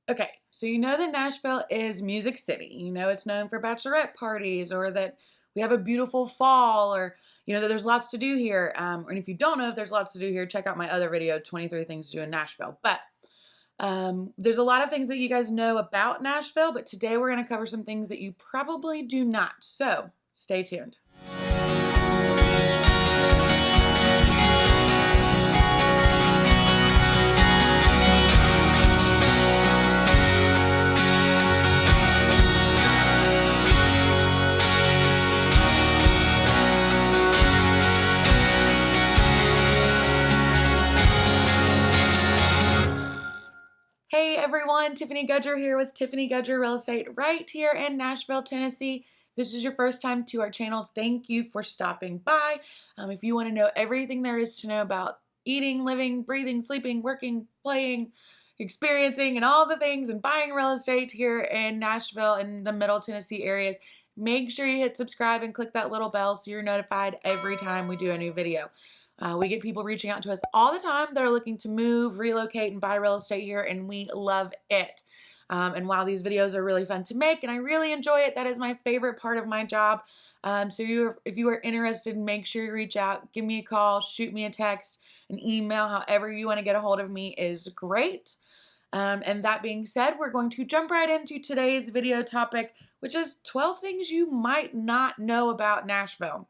Okay, so you know that Nashville is Music City. You know it's known for bachelorette parties, or that we have a beautiful fall, or that there's lots to do here. And if you don't know if there's lots to do here, check out my other video, 23 Things to Do in Nashville. But there's a lot of things that you guys know about Nashville, but today we're going to cover some things that you probably do not. So stay tuned. Hey everyone, Tiffany Gudger here with Tiffany Gudger Real Estate right here in Nashville, Tennessee. This is your first time to our channel. Thank you for stopping by. If you want to know everything there is to know about eating, living, breathing, sleeping, working, playing, experiencing, and all the things and buying real estate here in Nashville and the Middle Tennessee areas, make sure you hit subscribe and click that little bell so you're notified every time we do a new video. We get people reaching out to us all the time that are looking to move, relocate, and buy real estate here, and we love it. And while these videos are really fun to make, and I really enjoy it, that is my favorite part of my job. If you are interested, make sure you reach out, give me a call, shoot me a text, an email, however you want to get a hold of me is great. And that being said, we're going to jump right into today's video topic, which is 12 things you might not know about Nashville.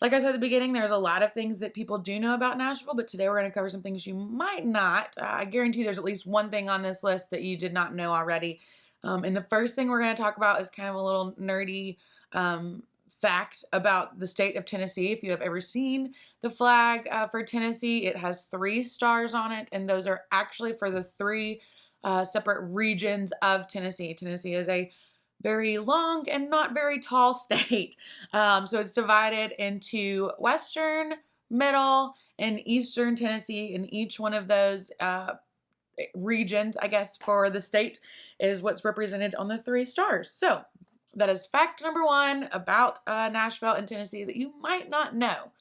Like I said at the beginning, there's a lot of things that people do know about Nashville, but today we're going to cover some things you might not. I guarantee there's at least one thing on this list that you did not know already. And the first thing we're going to talk about is kind of a little nerdy fact about the state of Tennessee. If you have ever seen the flag for Tennessee, it has 3 stars on it, and those are actually for the 3 separate regions of Tennessee. Tennessee is a very long and not very tall state. So it's divided into western, middle, and eastern Tennessee, and each one of those regions, I guess, for the state is what's represented on the 3 stars. So that is fact number 1 about Nashville and Tennessee that you might not know.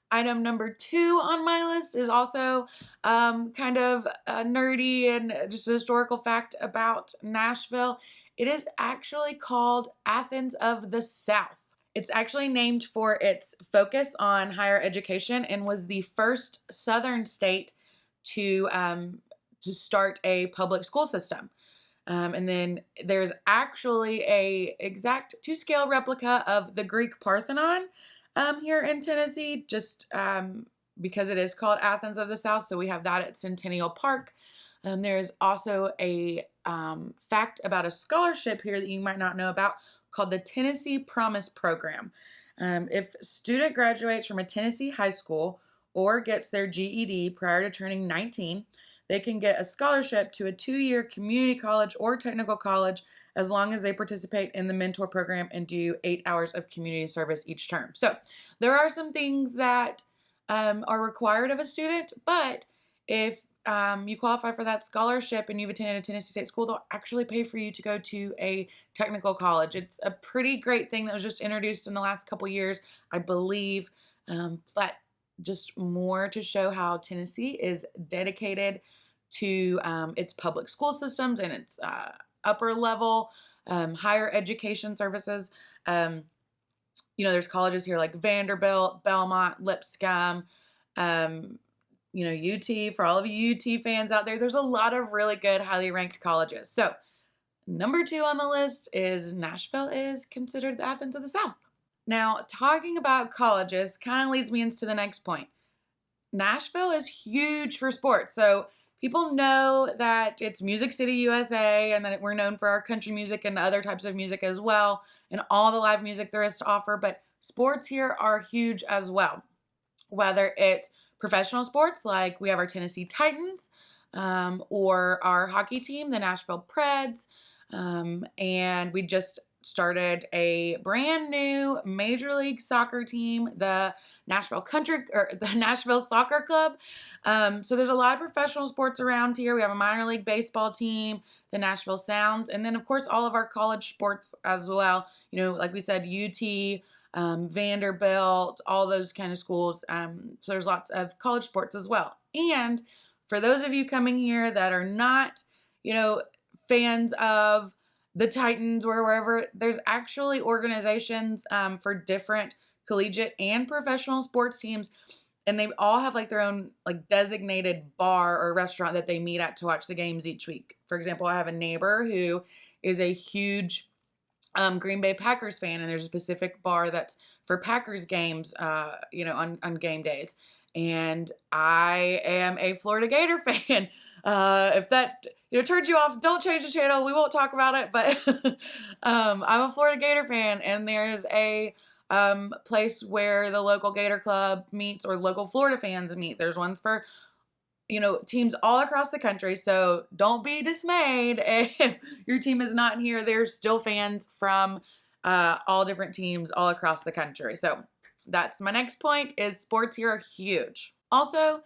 Item number 2 on my list is also kind of nerdy and just a historical fact about Nashville. It is actually called Athens of the South. It's actually named for its focus on higher education and was the first southern state to start a public school system. And then there's actually a exact to-scale replica of the Greek Parthenon here in Tennessee, just because it is called Athens of the South. So we have that at Centennial Park. There's also a fact about a scholarship here that you might not know about called the Tennessee Promise Program. If a student graduates from a Tennessee high school or gets their GED prior to turning 19, they can get a scholarship to a 2-year community college or technical college as long as they participate in the mentor program and do 8 hours of community service each term. So there are some things that are required of a student, but if you qualify for that scholarship and you've attended a Tennessee State school, they'll actually pay for you to go to a technical college. It's a pretty great thing that was just introduced in the last couple years, I believe, but just more to show how Tennessee is dedicated to its public school systems and its upper level higher education services. There's colleges here like Vanderbilt, Belmont, Lipscomb, UT, for all of you UT fans out there, there's a lot of really good, highly ranked colleges. So number 2 on the list is Nashville is considered the Athens of the South. Now, talking about colleges kind of leads me into the next point. Nashville is huge for sports. So people know that it's Music City, USA, and that we're known for our country music and other types of music as well, and all the live music there is to offer. But sports here are huge as well, whether it's professional sports, like we have our Tennessee Titans, or our hockey team, the Nashville Preds, and we just started a brand new Major League Soccer team, the Nashville Soccer Club. So there's a lot of professional sports around here. We have a minor league baseball team, the Nashville Sounds, and then of course all of our college sports as well. Like we said, UT, Vanderbilt, all those kind of schools. So there's lots of college sports as well. And for those of you coming here that are not, fans of the Titans or wherever, there's actually organizations for different collegiate and professional sports teams, and they all have like their own like designated bar or restaurant that they meet at to watch the games each week. For example, I have a neighbor who is a huge Green Bay Packers fan, and there's a specific bar that's for Packers games, on game days. And I am a Florida Gator fan. If that turns you off, don't change the channel. We won't talk about it. But I'm a Florida Gator fan, and there's a place where the local Gator Club meets, or local Florida fans meet. There's ones for teams all across the country. So don't be dismayed if your team is not here. There's still fans from all different teams all across the country. So that's my next point, is sports here are huge. Also,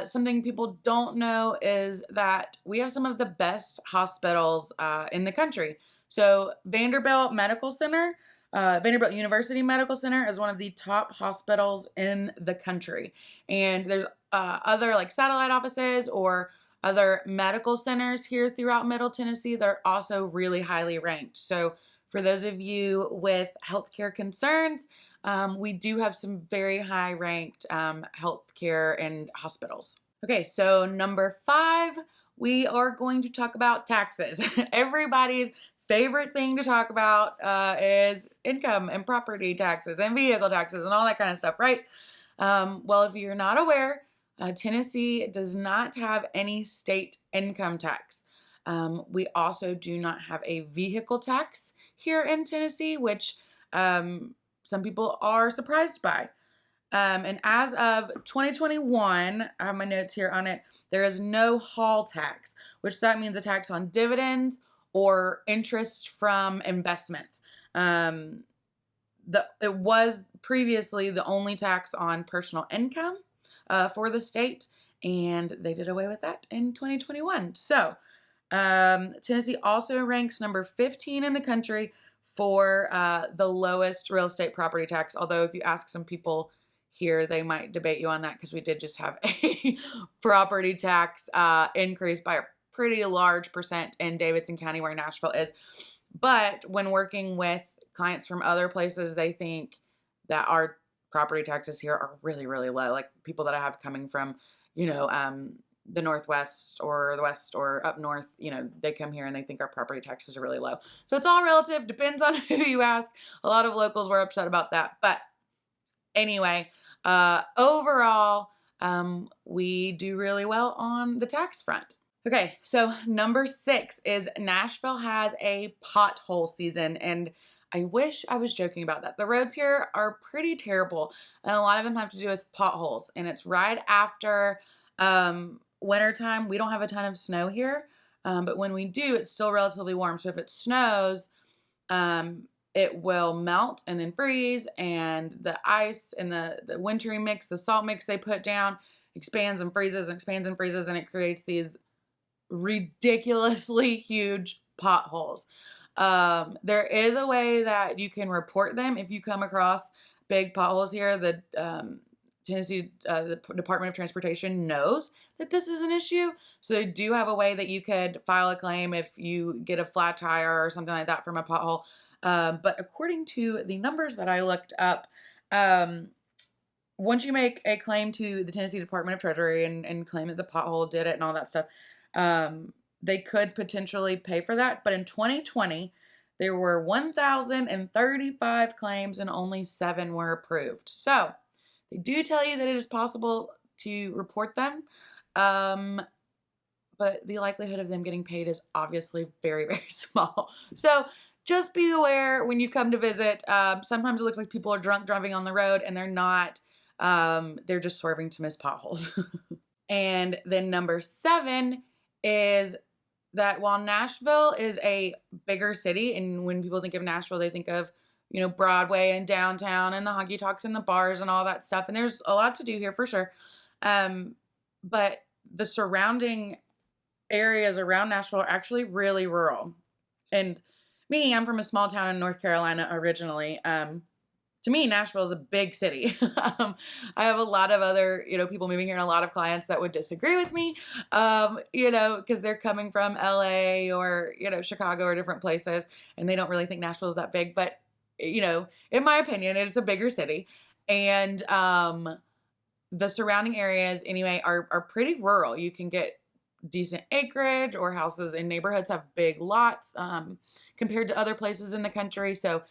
something people don't know is that we have some of the best hospitals in the country. So Vanderbilt University Medical Center is one of the top hospitals in the country. And there's other like satellite offices or other medical centers here throughout Middle Tennessee that are also really highly ranked. So for those of you with healthcare concerns, we do have some very high ranked healthcare and hospitals. Okay, so number 5, we are going to talk about taxes. Everybody's favorite thing to talk about is income and property taxes and vehicle taxes and all that kind of stuff, right? Well, if you're not aware, Tennessee does not have any state income tax. We also do not have a vehicle tax here in Tennessee, which some people are surprised by. And as of 2021, I have my notes here on it, there is no hall tax, which that means a tax on dividends or interest from investments. It was previously the only tax on personal income for the state, and they did away with that in 2021. So Tennessee also ranks number 15 in the country for the lowest real estate property tax, although if you ask some people here, they might debate you on that, because we did just have a property tax increase by a pretty large percent in Davidson County, where Nashville is. But when working with clients from other places, they think that our property taxes here are really, really low. Like people that I have coming from, the Northwest or the West or up North, they come here and they think our property taxes are really low. So it's all relative, depends on who you ask. A lot of locals were upset about that. But anyway, overall, we do really well on the tax front. Okay, so number 6 is Nashville has a pothole season, and I wish I was joking about that. The roads here are pretty terrible, and a lot of them have to do with potholes, and it's right after wintertime. We don't have a ton of snow here, but when we do, it's still relatively warm. So if it snows, it will melt and then freeze, and the ice and the wintry mix, the salt mix they put down, expands and freezes and expands and freezes, and it creates these ridiculously huge potholes. There is a way that you can report them if you come across big potholes here. The Tennessee the Department of Transportation knows that this is an issue, so they do have a way that you could file a claim if you get a flat tire or something like that from a pothole. But according to the numbers that I looked up, once you make a claim to the Tennessee Department of Treasury and claim that the pothole did it and all that stuff, they could potentially pay for that. But in 2020, there were 1,035 claims and only 7 were approved. So they do tell you that it is possible to report them, but the likelihood of them getting paid is obviously very, very small. So just be aware when you come to visit. Sometimes it looks like people are drunk driving on the road, and they're not. They're just swerving to miss potholes. And then number 7 is that while Nashville is a bigger city, and when people think of Nashville, they think of, Broadway and downtown and the honky tonks and the bars and all that stuff. And there's a lot to do here for sure. But the surrounding areas around Nashville are actually really rural. And me, I'm from a small town in North Carolina originally. to me, Nashville is a big city. I have a lot of other, people moving here and a lot of clients that would disagree with me, because they're coming from LA or, Chicago or different places and they don't really think Nashville is that big. But, in my opinion, it's a bigger city. And the surrounding areas, anyway, are pretty rural. You can get decent acreage, or houses in neighborhoods have big lots compared to other places in the country. So,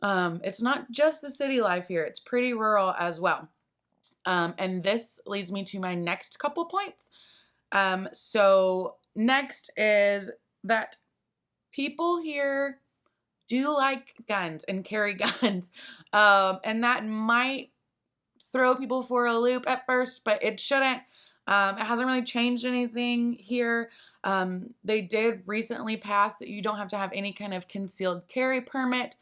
it's not just the city life here, it's pretty rural as well. And this leads me to my next couple points. So next is that people here do like guns and carry guns. And that might throw people for a loop at first, but it shouldn't. It hasn't really changed anything here. They did recently pass that you don't have to have any kind of concealed carry permit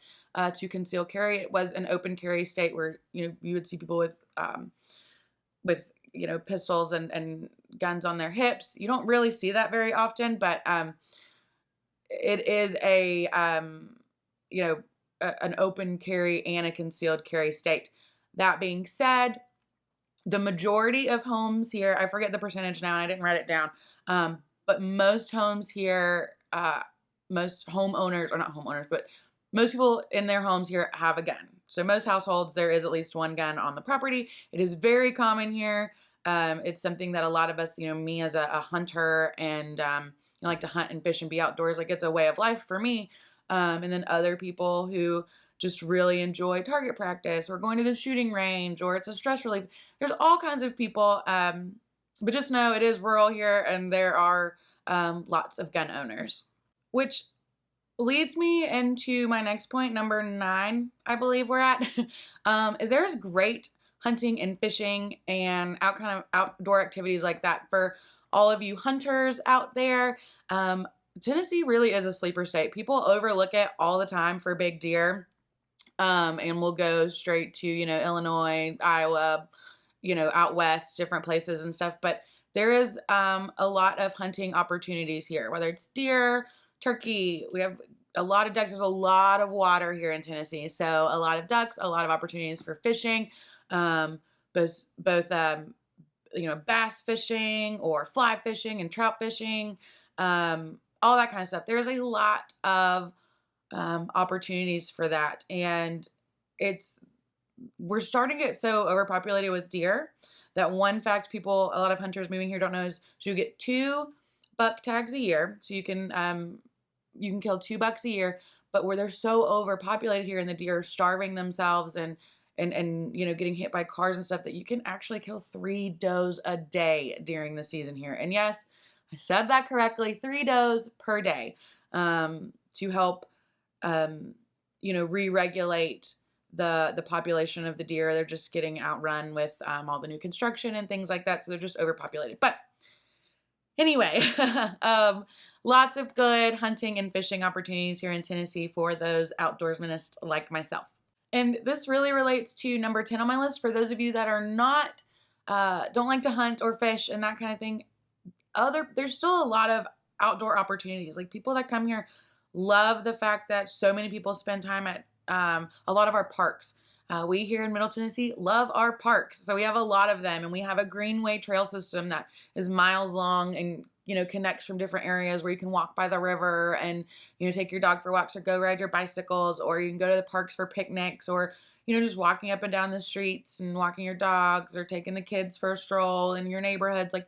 to conceal carry. It was an open carry state where you would see people with pistols and guns on their hips. You don't really see that very often, but it is an open carry and a concealed carry state. That being said, the majority of homes here, I forget the percentage now, and I didn't write it down, but most homes here, most homeowners, or not homeowners, but most people in their homes here have a gun. So most households, there is at least one gun on the property. It is very common here. It's something that a lot of us, me as a hunter and like to hunt and fish and be outdoors, like it's a way of life for me. And then other people who just really enjoy target practice or going to the shooting range, or it's a stress relief. There's all kinds of people, but just know it is rural here and there are lots of gun owners, which leads me into my next point, number 9, I believe we're at, is there's great hunting and fishing and outdoor activities like that for all of you hunters out there. Tennessee really is a sleeper state. People overlook it all the time for big deer, and we'll go straight to, Illinois, Iowa, out west, different places and stuff. But there is a lot of hunting opportunities here, whether it's deer, turkey. We have a lot of ducks. There's a lot of water here in Tennessee. So a lot of ducks, a lot of opportunities for fishing, both bass fishing or fly fishing and trout fishing, all that kind of stuff. There's a lot of opportunities for that. And we're starting to get so overpopulated with deer that one fact a lot of hunters moving here don't know is you get 2 buck tags a year. So you can kill 2 bucks a year, but where they're so overpopulated here and the deer are starving themselves and getting hit by cars and stuff, that you can actually kill 3 does a day during the season here. And yes, I said that correctly, 3 does per day, to help re-regulate the population of the deer. They're just getting outrun with all the new construction and things like that, so they're just overpopulated. But anyway, lots of good hunting and fishing opportunities here in Tennessee for those outdoorsmenists like myself. And this really relates to number 10 on my list. For those of you that are not, don't like to hunt or fish and that kind of thing, there's still a lot of outdoor opportunities. Like, people that come here love the fact that so many people spend time at a lot of our parks. We here in Middle Tennessee love our parks. So we have a lot of them, and we have a greenway trail system that is miles long and, connects from different areas where you can walk by the river and, take your dog for walks or go ride your bicycles, or you can go to the parks for picnics, or, just walking up and down the streets and walking your dogs, or taking the kids for a stroll in your neighborhoods. Like,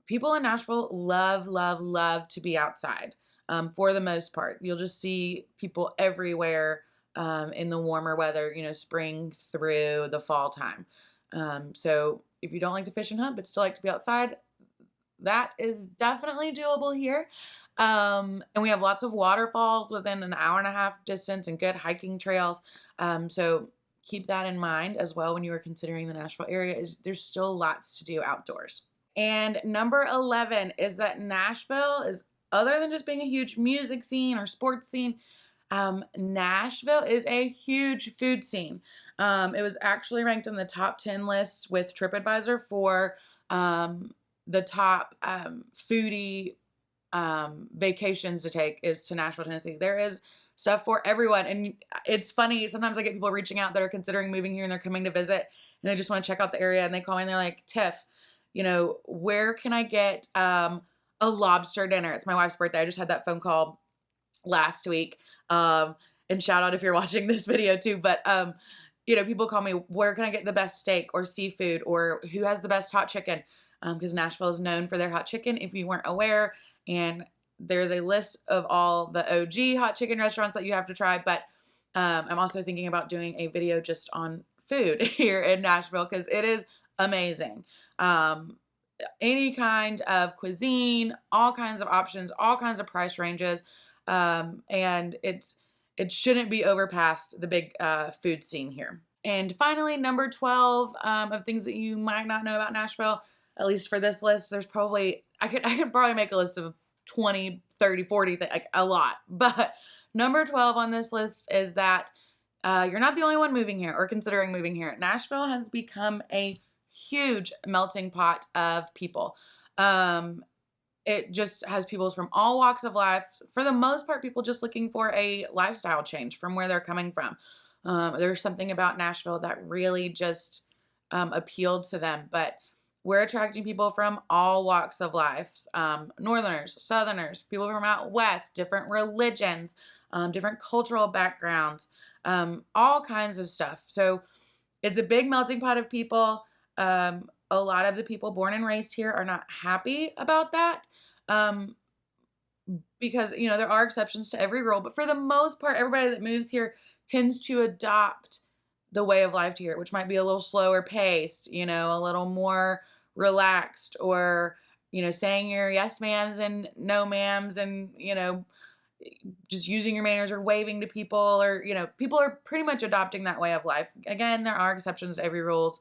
people in Nashville love, love, love to be outside. For the most part, you'll just see people everywhere in the warmer weather, spring through the fall time. So if you don't like to fish and hunt, but still like to be outside, that is definitely doable here. And we have lots of waterfalls within an hour and a half distance and good hiking trails. So keep that in mind as well when you are considering the Nashville area. There's still lots to do outdoors. And number 11 is that Nashville is, other than just being a huge music scene or sports scene, Nashville is a huge food scene. It was actually ranked in the top 10 list with TripAdvisor for the top foodie vacations to take is to Nashville, Tennessee. There is stuff for everyone. And it's funny, sometimes I get people reaching out that are considering moving here and they're coming to visit and they just want to check out the area, and they call me and they're like, Tiff, where can I get a lobster dinner? It's my wife's birthday. I just had that phone call last week. And shout out if you're watching this video too. But people call me, where can I get the best steak or seafood, or who has the best hot chicken? Because Nashville is known for their hot chicken, if you weren't aware. And there's a list of all the OG hot chicken restaurants that you have to try. But I'm also thinking about doing a video just on food here in Nashville, because it is amazing. Any kind of cuisine, all kinds of options, all kinds of price ranges. And it shouldn't be overpassed the big food scene here. And finally, number 12 of things that you might not know about Nashville, at least for this list. There's probably, I could probably make a list of 20, 30, 40, like a lot. But number 12 on this list is that you're not the only one moving here or considering moving here. Nashville has become a huge melting pot of people. It just has people from all walks of life. For the most part, people just looking for a lifestyle change from where they're coming from. There's something about Nashville that really just appealed to them. But we're attracting people from all walks of life. Northerners, Southerners, people from out west, different religions, different cultural backgrounds, all kinds of stuff. So it's a big melting pot of people. A lot of the people born and raised here are not happy about that. Because, there are exceptions to every rule, but for the most part, everybody that moves here tends to adopt the way of life here, which might be a little slower paced, a little more relaxed, or, saying your yes ma'ams and no ma'ams, and, just using your manners or waving to people, or, people are pretty much adopting that way of life. Again, there are exceptions to every rule,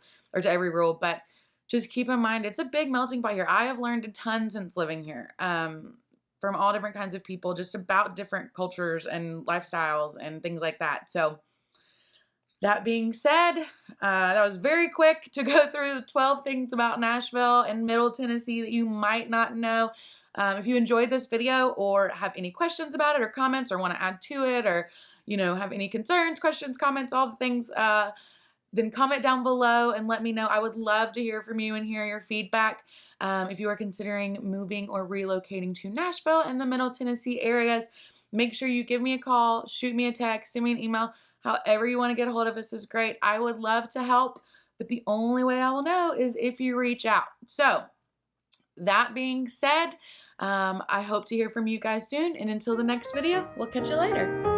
but just keep in mind, it's a big melting pot here. I have learned a ton since living here, from all different kinds of people, just about different cultures and lifestyles and things like that. So that being said, that was very quick to go through the 12 things about Nashville and Middle Tennessee that you might not know. If you enjoyed this video or have any questions about it or comments, or want to add to it, or, have any concerns, questions, comments, all the things, then comment down below and let me know. I would love to hear from you and hear your feedback. If you are considering moving or relocating to Nashville and the Middle Tennessee areas, make sure you give me a call, shoot me a text, send me an email. However you want to get a hold of us is great. I would love to help, but the only way I will know is if you reach out. So that being said, I hope to hear from you guys soon. And until the next video, we'll catch you later.